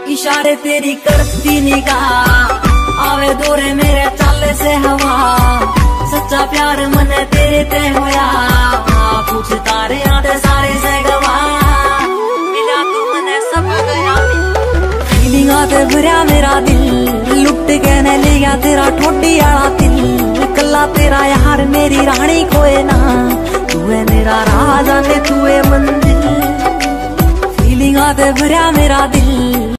इशारे तेरी करती निगाह आवे दौरे मेरे चाले से हवा। सच्चा प्यार मने तेरे ते होया पूछ तारे आते सारे से गवा। मिला तू मने सब गया फीलिंग आते भरया मेरा दिल लुट के ने लिया तेरा ठोडी आला दिल। कला तेरा यार मेरी रानी कोई ना तू है मेरा राजा ने तू है मंदिर। फीलिंग आते भरया मेरा